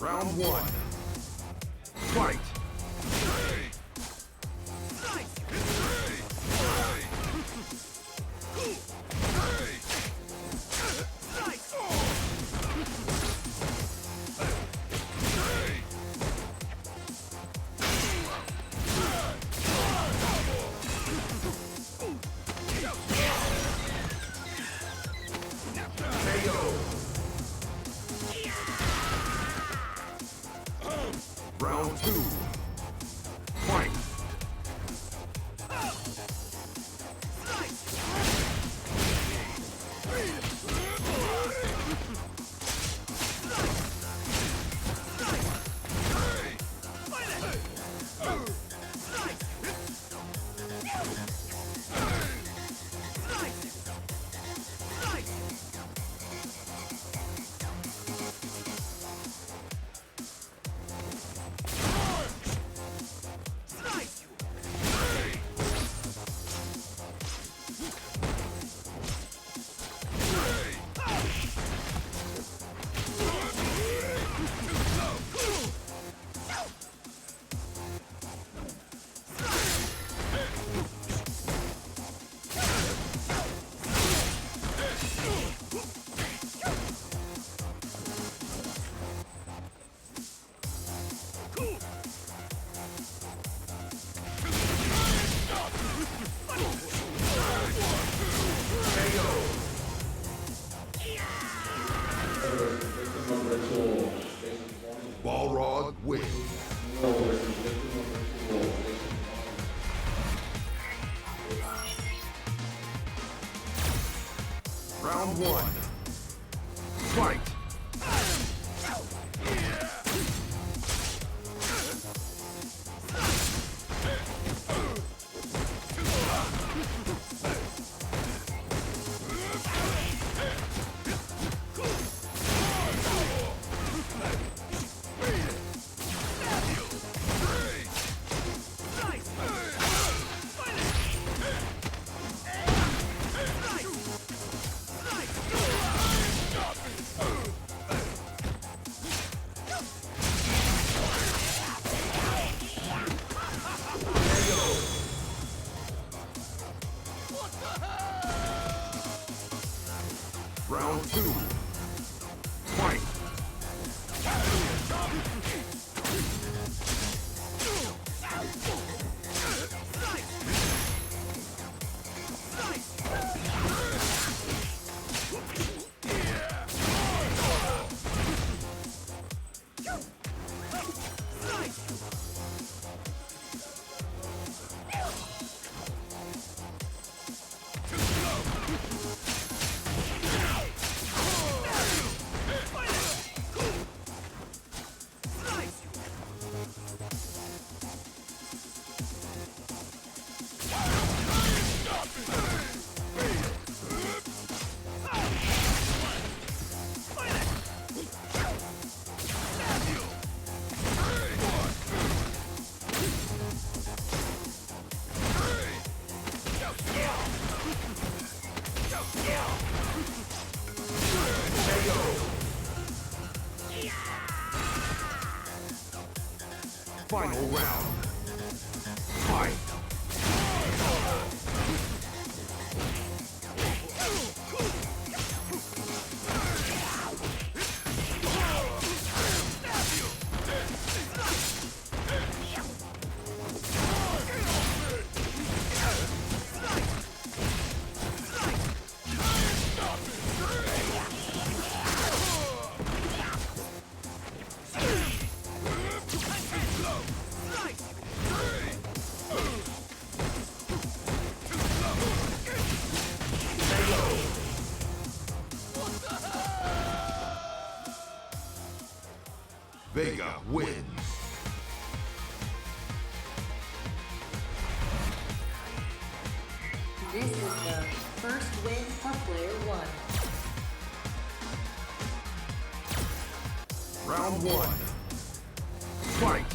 Round one. Fight! Round two. Fight! Balrog wins. Round one. Fight! Round two. Fight! Final round. Fight! Vega wins. This is the first win for player one. Round one. Fight!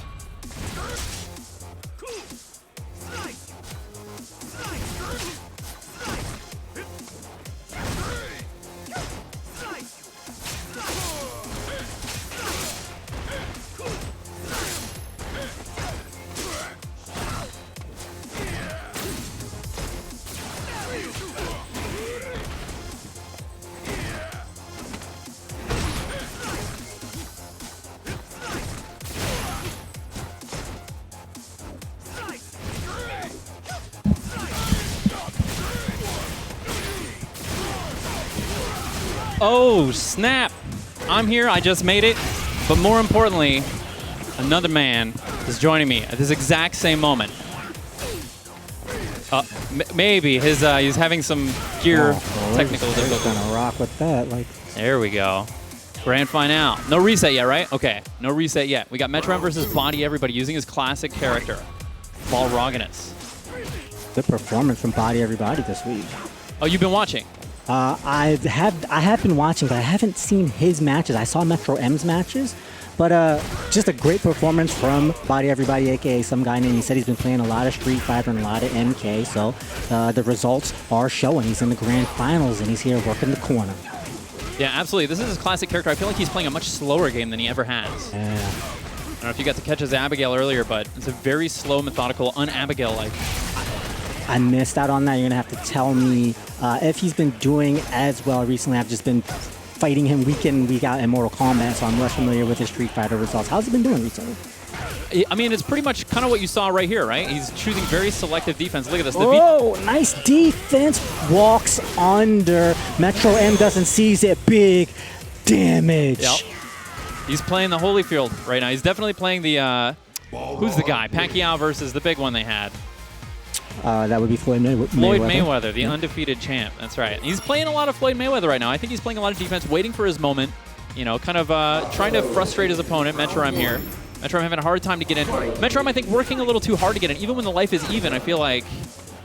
Oh, snap. I'm here. I just made it. But more importantly, another man is joining me at this exact same moment. Maybe he's having some gear technical difficulties. Gonna rock with that. Like, there we go. Grand final. No reset yet, right? Okay, no reset yet. We got MetroM versus Body3v3rybody using his classic character, Balrog. good performance from Body3v3rybody this week. Oh, you've been watching? I have been watching, but I haven't seen his matches. I saw MetroM's matches, but just a great performance from Body3v3rybody, aka some guy named. He said he's been playing a lot of Street Fighter and a lot of MK, so the results are showing. He's in the grand finals and he's here working the corner. Yeah, absolutely. This is his classic character. I feel like he's playing a much slower game than he ever has. Yeah. I don't know if you got to catch his Abigail earlier, but it's a very slow, methodical, un-Abigail-like. I missed out on that. You're going to have to tell me if he's been doing as well recently. I've just been fighting him week in, week out in Mortal Kombat, so I'm less familiar with his Street Fighter results. How's he been doing recently? I mean, it's pretty much kind of what you saw right here, right? He's choosing very selective defense. Look at this. Oh, nice defense. Walks under. MetroM doesn't seize it. Big damage. Yep. He's playing the Holyfield right now. He's definitely playing the, who's the guy? Pacquiao versus the big one they had. That would be Floyd Mayweather. Floyd Mayweather, the undefeated champ. That's right. He's playing a lot of Floyd Mayweather right now. I think he's playing a lot of defense, waiting for his moment. You know, kind of trying to frustrate his opponent, MetroM here. MetroM having a hard time to get in. MetroM, I think, working a little too hard to get in. Even when the life is even, I feel like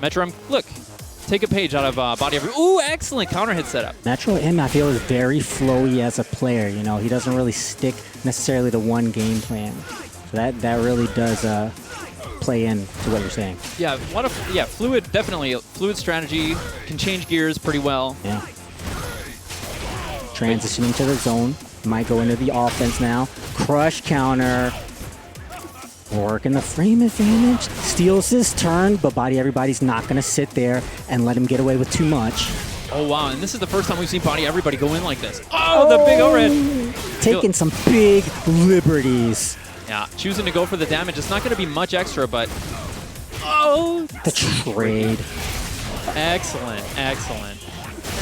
MetroM, look, take a page out of Body3v3rybody. Ooh, excellent counter hit setup. MetroM, I feel, is very flowy as a player. You know, he doesn't really stick necessarily to one game plan. So that really does play into what you're saying. Yeah, a lot of fluid, definitely fluid strategy, can change gears pretty well. Yeah. Transitioning to the zone, might go into the offense now. Crush counter, working the frame advantage, steals his turn, but Body3v3rybody's not gonna sit there and let him get away with too much. Oh wow, and this is the first time we've seen Body3v3rybody go in like this. Oh, the big overhead. Taking some big liberties. Yeah, choosing to go for the damage. It's not going to be much extra, but... Oh! The trade. Excellent, excellent.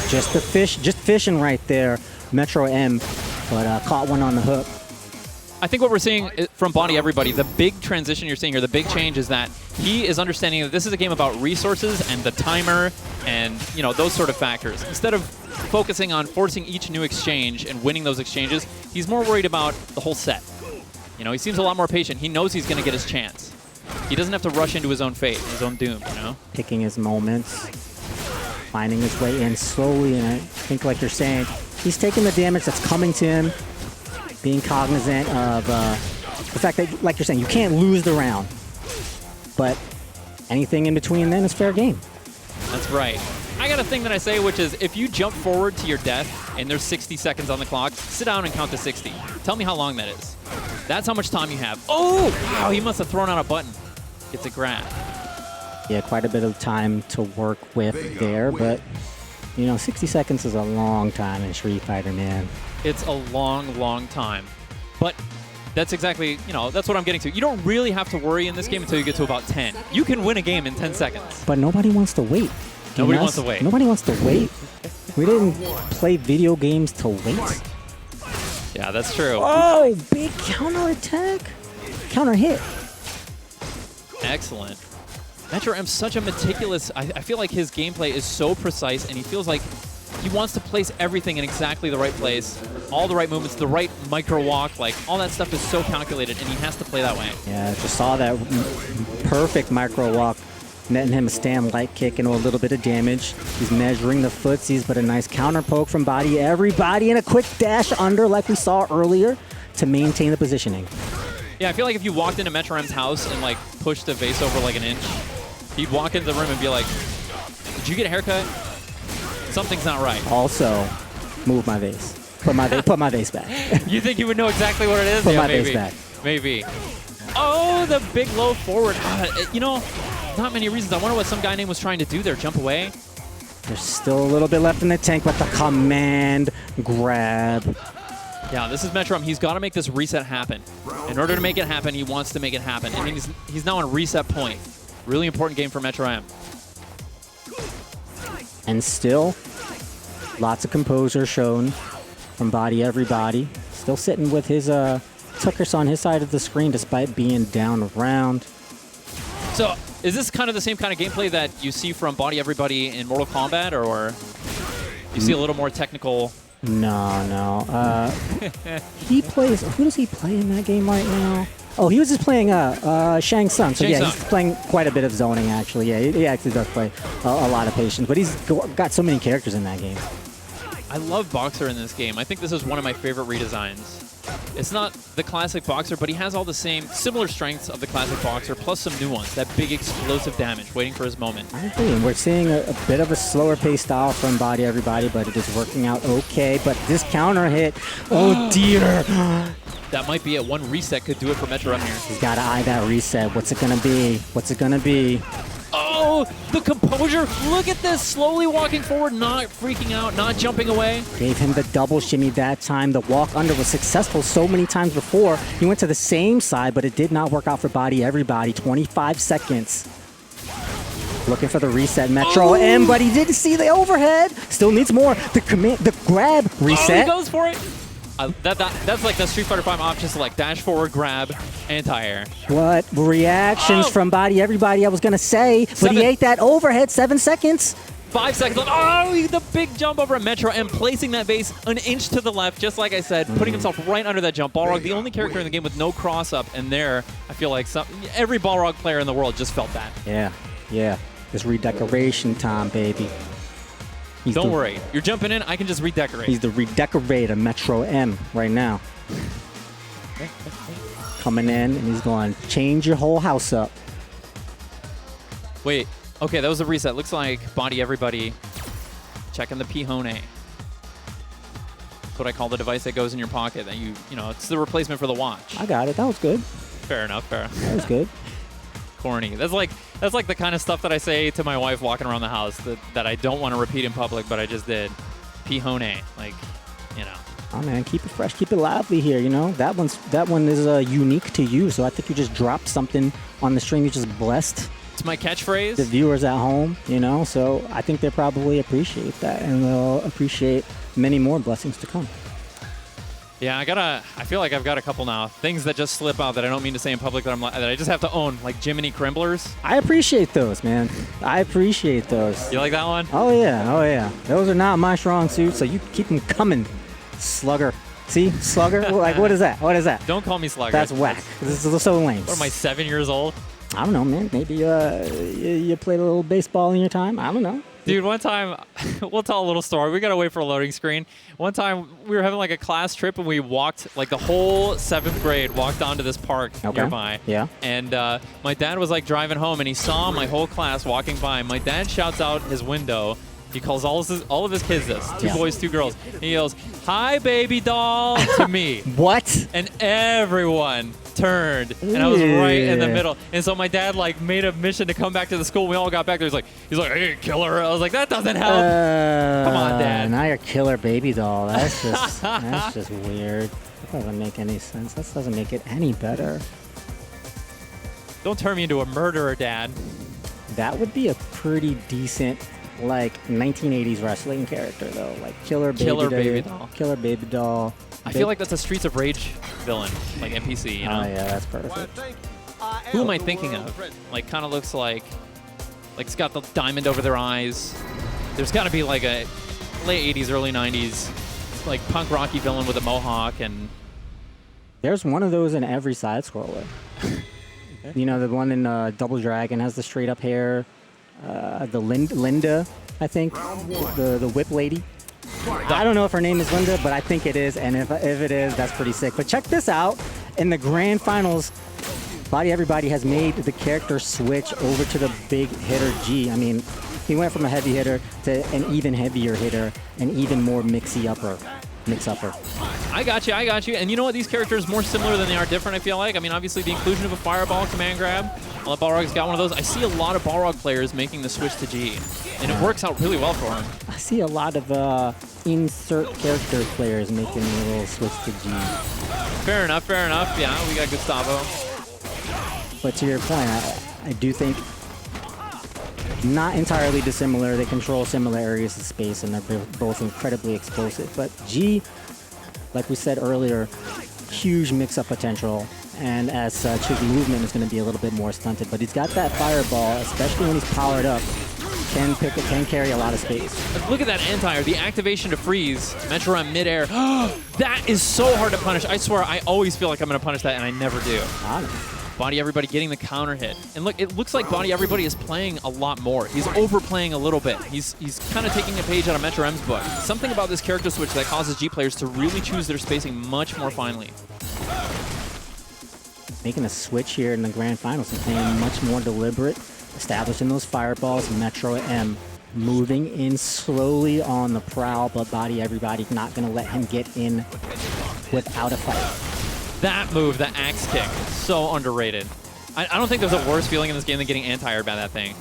Just fishing right there. MetroM, but caught one on the hook. I think what we're seeing from Body3v3rybody, the big transition you're seeing here, the big change is that he is understanding that this is a game about resources and the timer and, you know, those sort of factors. Instead of focusing on forcing each new exchange and winning those exchanges, he's more worried about the whole set. You know, he seems a lot more patient. He knows he's going to get his chance. He doesn't have to rush into his own fate, his own doom, you know? Picking his moments, finding his way in slowly, and I think, like you're saying, he's taking the damage that's coming to him, being cognizant of the fact that, like you're saying, you can't lose the round. But anything in between then is fair game. That's right. I got a thing that I say, which is if you jump forward to your death and there's 60 seconds on the clock, sit down and count to 60. Tell me how long that is. That's how much time you have. Oh, wow, he must have thrown out a button. Gets a grab. Yeah, quite a bit of time to work with Vega there, but, you know, 60 seconds is a long time in Street Fighter, man. It's a long, long time. But that's exactly, you know, that's what I'm getting to. You don't really have to worry in this game until you get to about 10. You can win a game in 10 seconds. But nobody wants to wait. Nobody wants to wait. Nobody wants to wait. We didn't play video games to wait. Yeah, that's true. Oh, big counter attack. Counter hit. Excellent. MetroM's such a meticulous, I feel like his gameplay is so precise and he feels like he wants to place everything in exactly the right place, all the right movements, the right micro walk, like all that stuff is so calculated and he has to play that way. Yeah, just saw that perfect micro walk, netting him a stand light kick and a little bit of damage. He's measuring the footsies, but a nice counter poke from Body3v3rybody and a quick dash under like we saw earlier to maintain the positioning. Yeah, I feel like if you walked into MetroM's house and like pushed a vase over like an inch, he'd walk into the room and be like, did you get a haircut? Something's not right. Also, move my vase. Put my vase back. You think you would know exactly what it is? Put yeah, my maybe. vase back. Maybe. Oh, the big low forward. You know, not many reasons. I wonder what some guy named was trying to do there. Jump away? There's still a little bit left in the tank, but the command grab. Yeah, this is MetroM. He's got to make this reset happen. In order to make it happen, he wants to make it happen. And he's now on reset point. Really important game for MetroM. And still, Lots of composure shown from Body Everybody. Still sitting with his Tuckers on his side of the screen despite being down a round. So is this kind of the same kind of gameplay that you see from Body Everybody in Mortal Kombat, or you see a little more technical? No. He plays. Who does he play in that game right now? Oh, he was just playing Shang Tsung. So yeah, he's playing quite a bit of zoning actually. Yeah, he actually does play a lot of patience. But he's got so many characters in that game. I love Boxer in this game. I think this is one of my favorite redesigns. It's not the classic Boxer, but he has all the similar strengths of the classic Boxer, plus some new ones. That big explosive damage, waiting for his moment. I agree. We're seeing a bit of a slower pace style from Body Everybody, but it is working out okay. But this counter hit, oh dear. That might be it. One reset could do it for MetroM here. He's got to eye that reset. What's it going to be? What's it going to be? Oh, the composure. Look at this. Slowly walking forward, not freaking out, not jumping away. Gave him the double shimmy that time. The walk under was successful so many times before. He went to the same side, but it did not work out for Body Everybody. 25 seconds. Looking for the reset MetroM, but he didn't see the overhead. Still needs more. The grab reset. Oh, he goes for it. That's like the Street Fighter V options, like dash forward, grab, anti-air. What reactions from Body Everybody, I was going to say, but he ate that overhead. 7 seconds. 5 seconds left. Oh, the big jump over at MetroM, placing that base an inch to the left, just like I said, putting himself right under that jump. Balrog, the only character in the game with no cross-up, and there, I feel like every Balrog player in the world just felt that. Yeah. It's redecoration time, baby. Don't worry. You're jumping in, I can just redecorate. He's the redecorator, MetroM, right now. Coming in, and he's going to change your whole house up. Wait. Okay, that was a reset. Looks like Body Everybody checking the Pihone. That's what I call the device that goes in your pocket. That you know, it's the replacement for the watch. I got it. That was good. Fair enough. That was good. Corny. That's like the kind of stuff that I say to my wife walking around the house that I don't want to repeat in public, but I just did. Pihone, like, you know. Oh man, keep it fresh, keep it lively here. You know that one is unique to you. So I think you just dropped something on the stream. You just blessed. It's my catchphrase. The viewers at home, you know. So I think they probably appreciate that, and they'll appreciate many more blessings to come. Yeah, I feel like I've got a couple now. Things that just slip out that I don't mean to say in public that I just have to own, like Jiminy Crimblers. I appreciate those, man. I appreciate those. You like that one? Oh yeah. Those are not my strong suits, so you keep them coming, Slugger. See, Slugger? Like, what is that? Don't call me Slugger. That's whack. This is so lame. What am I, 7 years old? I don't know, man. Maybe you played a little baseball in your time. I don't know. Dude, one time, we'll tell a little story. We got to wait for a loading screen. One time, we were having like a class trip, and we walked, like the whole 7th grade, walked onto this park nearby. Yeah. And my dad was like driving home, and he saw my whole class walking by. My dad shouts out his window. He calls all of his kids this, 2 boys, 2 girls. He yells, "Hi, baby doll," to me. What? And everyone turned, and I was right in the middle. And so my dad like made a mission to come back to the school. We all got back there. He's like, "Hey, killer!" I was like, "That doesn't help." Come on, Dad. Now you're killer baby doll. That's just weird. That doesn't make any sense. That doesn't make it any better. Don't turn me into a murderer, Dad. That would be a pretty decent, like 1980s wrestling character though, like killer baby doll. I feel like that's a Streets of Rage villain, like NPC, you know? Oh yeah, that's perfect. Who am I thinking of? Like, kind of looks like it's got the diamond over their eyes. There's got to be like a late 80s, early 90s, like punk rocky villain with a mohawk, and there's one of those in every side scroller. You know, the one in Double Dragon has the straight up hair. The Linda, I think, the whip lady. I don't know if her name is Linda, but I think it is, and if it is, that's pretty sick. But check this out. In the grand finals, Body Everybody has made the character switch over to the big hitter G. I mean, he went from a heavy hitter to an even heavier hitter, and even more mix-upper. I got you. And you know what? These characters are more similar than they are different, I feel like. I mean, obviously, the inclusion of a fireball command grab. Balrog's got one of those. I see a lot of Balrog players making the switch to G, and it works out really well for him. I see a lot of insert character players making the little switch to G. Fair enough. Yeah, we got Gustavo. But to your point, I do think not entirely dissimilar. They control similar areas of space, and they're both incredibly explosive. But G, like we said earlier, huge mix-up potential, and as such, his movement is going to be a little bit more stunted. But he's got that fireball, especially when he's powered up, can carry a lot of space. Look at that anti-air, the activation to freeze, MetroM midair. That is so hard to punish. I swear, I always feel like I'm going to punish that, and I never do. Body Everybody getting the counter hit. And look, it looks like Body Everybody is playing a lot more. He's overplaying a little bit. He's kind of taking a page out of MetroM's book. Something about this character switch that causes G players to really choose their spacing much more finely. Making a switch here in the grand finals and playing much more deliberate, establishing those fireballs. MetroM moving in slowly on the prowl, but Body Everybody not going to let him get in without a fight. That move, the axe kick, so underrated. I don't think there's a worse feeling in this game than getting anti-aired by that thing.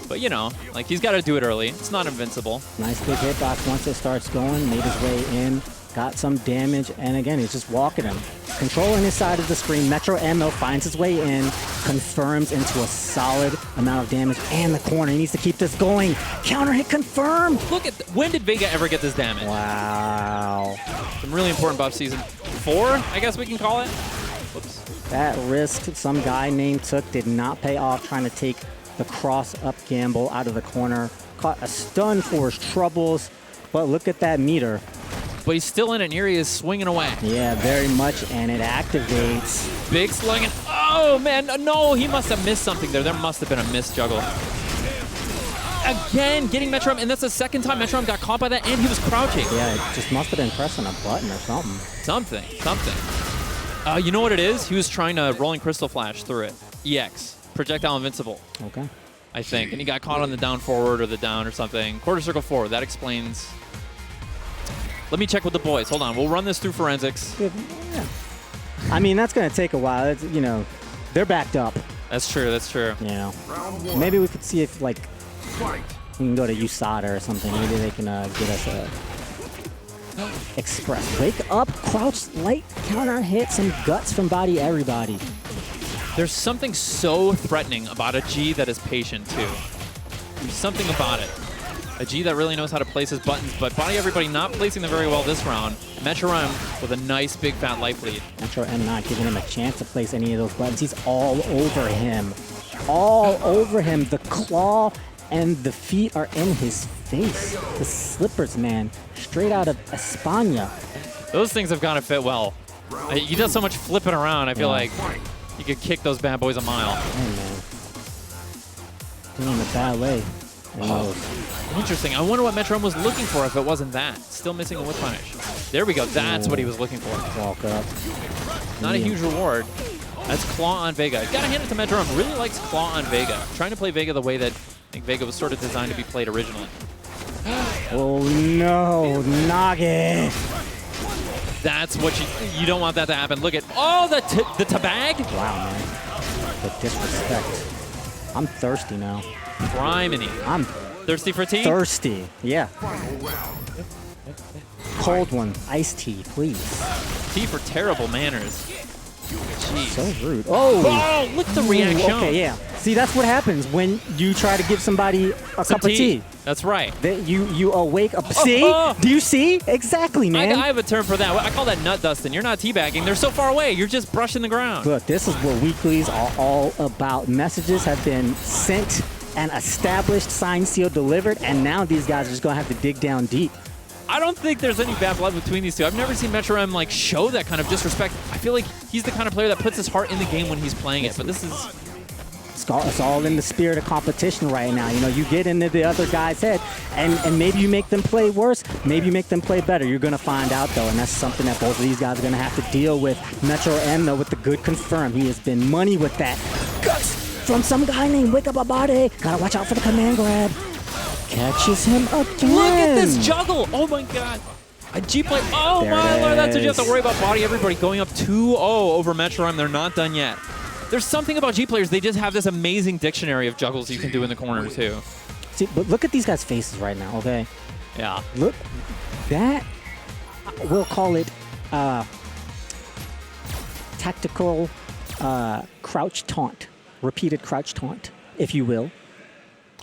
But you know, like he's got to do it early. It's not invincible. Nice big hitbox once it starts going, made his way in, got some damage, and again, he's just walking him. Controlling his side of the screen. MetroM, though, finds his way in, confirms into a solid amount of damage, and the corner. He needs to keep this going. Counter hit confirmed! Look at, when did Vega ever get this damage? Wow. Some really important buff season 4, I guess we can call it. Whoops. That risk some guy named took did not pay off, trying to take the cross-up gamble out of the corner. Caught a stun for his troubles, but look at that meter. But he's still in it, and here he is swinging away. Yeah, very much, and it activates. Big slung, and oh man, no, he must have missed something there. There must have been a missed juggle. Again, getting MetroM, and that's the second time MetroM got caught by that, and he was crouching. Yeah, it just must have been pressing a button or something. Something. You know what it is? He was trying to Rolling Crystal Flash through it. EX, projectile invincible. Okay. I think, and he got caught on the down forward or the down or something. Quarter circle forward, that explains. Let me check with the boys. Hold on, we'll run this through forensics. Yeah. I mean, that's going to take a while. It's, you know, they're backed up. That's true, that's true. You know, maybe we could see if, like, Fight. we can go to USADA or something. Maybe they can get us a express. Wake up, crouch, light, counter hit, some guts from Body Everybody. There's something so threatening about a G that is patient, too. There's something about it. A G that really knows how to place his buttons, but Body Everybody not placing them very well this round. MetroM with a nice big fat life lead. MetroM not giving him a chance to place any of those buttons. He's all over him. All over him. The claw and the feet are in his face. The slippers, man. Straight out of España. Those things have got to fit well. He does so much flipping around, I feel like you could kick those bad boys a mile. Hey, man. Doing the ballet. Interesting. I wonder what MetroM was looking for if it wasn't that. Still missing a whip punish. There we go. That's what he was looking for. Walk up. Not a huge reward. That's Claw on Vega. Gotta hand it to MetroM. Really likes Claw on Vega. Trying to play Vega the way that I think Vega was sort of designed to be played originally. Oh no, Nage. That's what you don't want that to happen. Look at, the tabag? Wow, man. The disrespect. I'm thirsty now. Criminy. I'm thirsty for tea? Thirsty, yeah. Cold one, iced tea, please. Tea for terrible manners. Jeez. So rude. Oh! Look at the reaction. Okay, yeah. See, that's what happens when you try to give somebody a cup of tea. That's right. You awake up. See? Do you see? Exactly, man. I have a term for that. I call that nut dusting. You're not teabagging. They're so far away. You're just brushing the ground. Look, this is what weeklies are all about. Messages have been sent and established, signed, sealed, delivered, and now these guys are just going to have to dig down deep. I don't think there's any bad blood between these two. I've never seen MetroM like show that kind of disrespect. I feel like he's the kind of player that puts his heart in the game when he's playing it, but this is... It's all in the spirit of competition right now. You know, you get into the other guy's head, and maybe you make them play worse, maybe you make them play better. You're going to find out, though, and that's something that both of these guys are going to have to deal with. MetroM, though, with the good confirm. He has been money with that. Guts from some guy named Wake Up a Body. Got to watch out for the command grab. Catches him again. Look at this juggle. Oh, my God. A G play. Oh, my Lord. That's what you have to worry about. Body Everybody going up 2-0 over MetroM. They're not done yet. There's something about G players. They just have this amazing dictionary of juggles you can do in the corner, too. See, but look at these guys' faces right now, okay? Yeah. Look, that, we'll call it tactical crouch taunt. Repeated crouch taunt, if you will.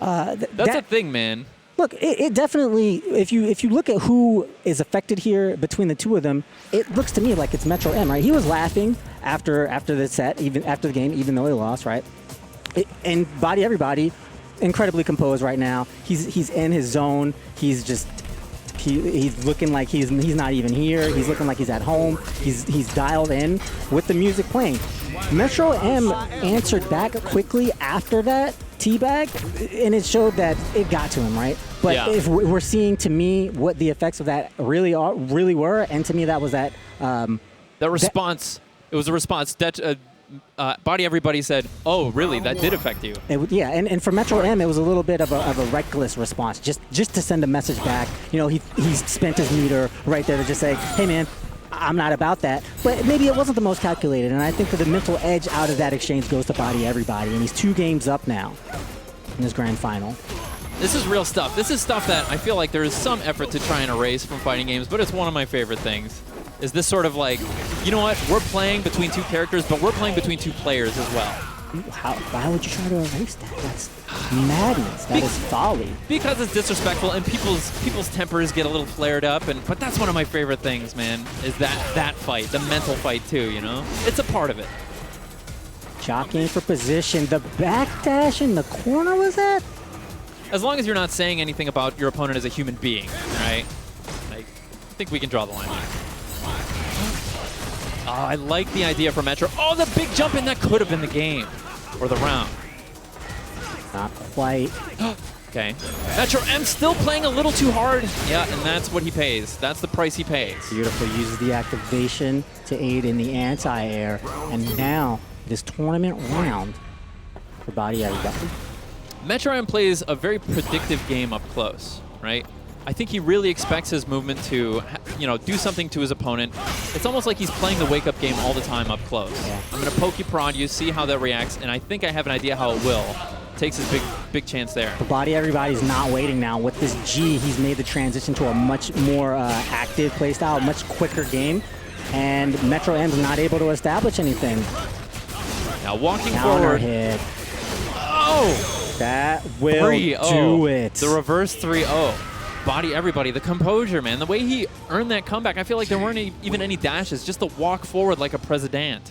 That's the thing, man. Look, it definitely, if you look at who is affected here between the two of them, it looks to me like it's MetroM, right? He was laughing after the set, even after the game, even though he lost, right? And Body Everybody, incredibly composed right now. He's in his zone. He's just he's looking like he's not even here. He's looking like he's at home. He's dialed in with the music playing. MetroM answered back quickly after that teabag, and it showed that it got to him, right? But Yeah. if we're seeing, to me, what the effects of that really were, and to me that was that. That response, it was a response. Body Everybody said, "Oh, really? That did affect you." Yeah, and for MetroM, it was a little bit of a reckless response, just to send a message back. You know, he spent his meter right there to just say, "Hey, man, I'm not about that." But maybe it wasn't the most calculated, and I think that the mental edge out of that exchange goes to Body Everybody, and he's 2 games up now in his grand final. This is real stuff. This is stuff that I feel like there is some effort to try and erase from fighting games, but it's one of my favorite things. Is this sort of like, you know what, we're playing between 2 characters, but we're playing between 2 players as well. Why would you try to erase that? That's madness. That is folly. Because it's disrespectful, and people's tempers get a little flared up, but that's one of my favorite things, man, is that fight, the mental fight too, you know? It's a part of it. Jockeying for position. The backdash in the corner was that? As long as you're not saying anything about your opponent as a human being, right? Like, I think we can draw the line there. Oh, I like the idea for Metro. Oh, the big jump in, that could have been the game. Or the round. Not quite. Okay. MetroM still playing a little too hard. Yeah, and that's what he pays. That's the price he pays. Beautiful. Uses the activation to aid in the anti-air. And now, this tournament round for Body Everybody. MetroM plays a very predictive game up close, right? I think he really expects his movement to, you know, do something to his opponent. It's almost like he's playing the wake-up game all the time up close. Yeah. I'm going to poke you, prod you, see how that reacts, and I think I have an idea how it will. Takes his big chance there. But Body Everybody's not waiting now. With this G, he's made the transition to a much more active playstyle, much quicker game, and MetroM's not able to establish anything. Now walking Counter forward. hit. Oh! That will 3-0. do it. The reverse 3-0. Body Everybody, the composure, man. The way he earned that comeback, I feel like there weren't even any dashes, just the walk forward like a president.